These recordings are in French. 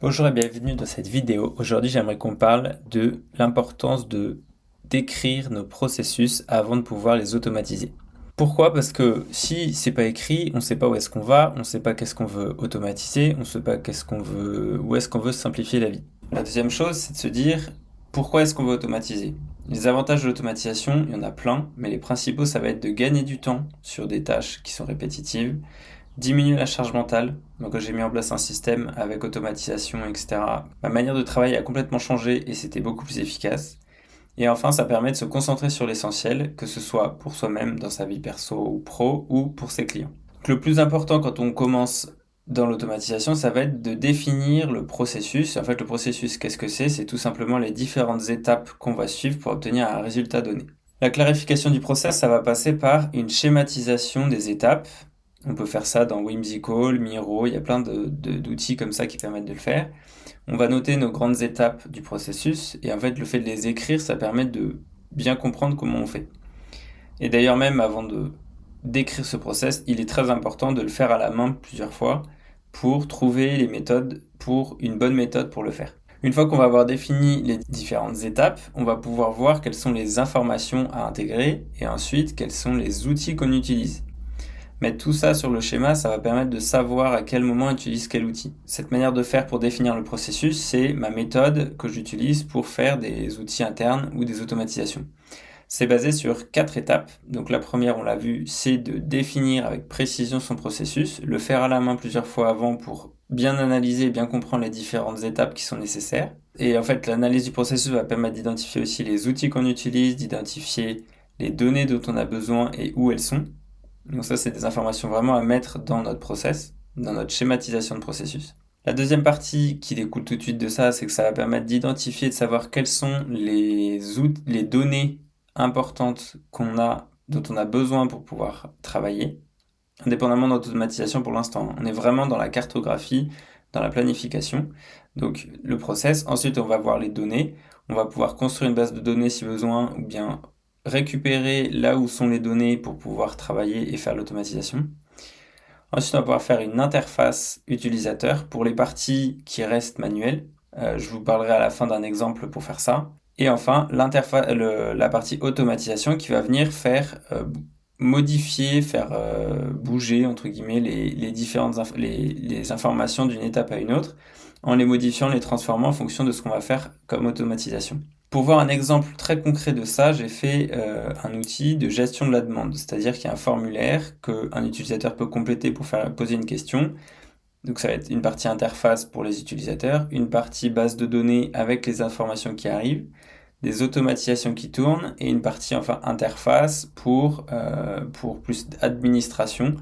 Bonjour et bienvenue dans cette vidéo. Aujourd'hui, j'aimerais qu'on parle de l'importance de d'écrire nos processus avant de pouvoir les automatiser. Pourquoi? Parce que si c'est pas écrit, on ne sait pas où est-ce qu'on va, on ne sait pas qu'est-ce qu'on veut automatiser, on ne sait pas qu'est-ce qu'on veut, où est-ce qu'on veut simplifier la vie. La deuxième chose, c'est de se dire pourquoi est-ce qu'on veut automatiser? Les avantages de l'automatisation, il y en a plein, mais les principaux, ça va être de gagner du temps sur des tâches qui sont répétitives, diminuer la charge mentale. Donc quand j'ai mis en place un système avec automatisation, etc., ma manière de travailler a complètement changé et c'était beaucoup plus efficace. Et enfin, ça permet de se concentrer sur l'essentiel, que ce soit pour soi-même dans sa vie perso ou pro ou pour ses clients. Donc le plus important quand on commence dans l'automatisation, ça va être de définir le processus. En fait, le processus, qu'est-ce que c'est? C'est tout simplement les différentes étapes qu'on va suivre pour obtenir un résultat donné. La clarification du process, ça va passer par une schématisation des étapes. On peut faire ça dans Whimsical, Miro, il y a plein d'outils comme ça qui permettent de le faire. On va noter nos grandes étapes du processus et en fait le fait de les écrire, ça permet de bien comprendre comment on fait. Et d'ailleurs même avant de d'écrire ce process, il est très important de le faire à la main plusieurs fois pour trouver les méthodes pour une bonne méthode pour le faire. Une fois qu'on va avoir défini les différentes étapes, on va pouvoir voir quelles sont les informations à intégrer et ensuite quels sont les outils qu'on utilise. Mettre tout ça sur le schéma, ça va permettre de savoir à quel moment on utilise quel outil. Cette manière de faire pour définir le processus, c'est ma méthode que j'utilise pour faire des outils internes ou des automatisations. C'est basé sur 4 étapes. Donc la première, on l'a vu, c'est de définir avec précision son processus, le faire à la main plusieurs fois avant pour bien analyser et bien comprendre les différentes étapes qui sont nécessaires. Et en fait, l'analyse du processus va permettre d'identifier aussi les outils qu'on utilise, d'identifier les données dont on a besoin et où elles sont. Donc ça, c'est des informations vraiment à mettre dans notre process, dans notre schématisation de processus. La deuxième partie qui découle tout de suite de ça, c'est que ça va permettre d'identifier, de savoir quelles sont les données importantes dont on a besoin pour pouvoir travailler. Indépendamment de l'automatisation pour l'instant, on est vraiment dans la cartographie, dans la planification. Donc le process, ensuite on va voir les données, on va pouvoir construire une base de données si besoin, ou bien récupérer là où sont les données pour pouvoir travailler et faire l'automatisation. Ensuite, on va pouvoir faire une interface utilisateur pour les parties qui restent manuelles. Je vous parlerai à la fin d'un exemple pour faire ça. Et enfin, la partie automatisation qui va venir faire modifier, faire bouger entre guillemets les différentes les informations d'une étape à une autre en les modifiant, les transformant en fonction de ce qu'on va faire comme automatisation. Pour voir un exemple très concret de ça, j'ai fait un outil de gestion de la demande, c'est-à-dire qu'il y a un formulaire qu'un utilisateur peut compléter pour poser une question. Donc ça va être une partie interface pour les utilisateurs, une partie base de données avec les informations qui arrivent, des automatisations qui tournent et une partie enfin interface pour plus d'administration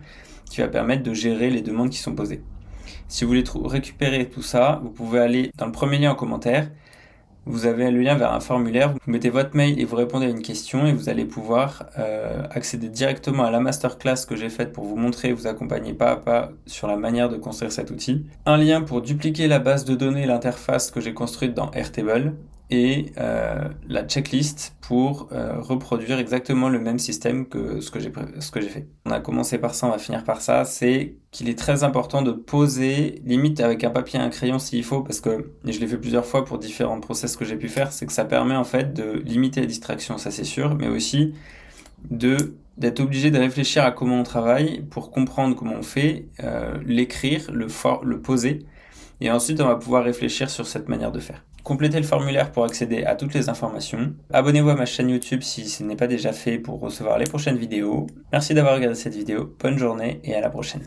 qui va permettre de gérer les demandes qui sont posées. Si vous voulez récupérer tout ça, vous pouvez aller dans le premier lien en commentaire. Vous avez le lien vers un formulaire, vous mettez votre mail et vous répondez à une question et vous allez pouvoir accéder directement à la masterclass que j'ai faite pour vous montrer et vous accompagner pas à pas sur la manière de construire cet outil. Un lien pour dupliquer la base de données et l'interface que j'ai construite dans Airtable et la checklist pour reproduire exactement le même système que ce que j'ai fait. On a commencé par ça, on va finir par ça, c'est qu'il est très important de poser, limite avec un papier et un crayon s'il faut, parce que, et je l'ai fait plusieurs fois pour différents process que j'ai pu faire, c'est que ça permet en fait de limiter la distraction, ça c'est sûr, mais aussi d'être obligé de réfléchir à comment on travaille pour comprendre comment on fait, l'écrire, le poser, et ensuite on va pouvoir réfléchir sur cette manière de faire. Complétez le formulaire pour accéder à toutes les informations. Abonnez-vous à ma chaîne YouTube si ce n'est pas déjà fait pour recevoir les prochaines vidéos. Merci d'avoir regardé cette vidéo, bonne journée et à la prochaine.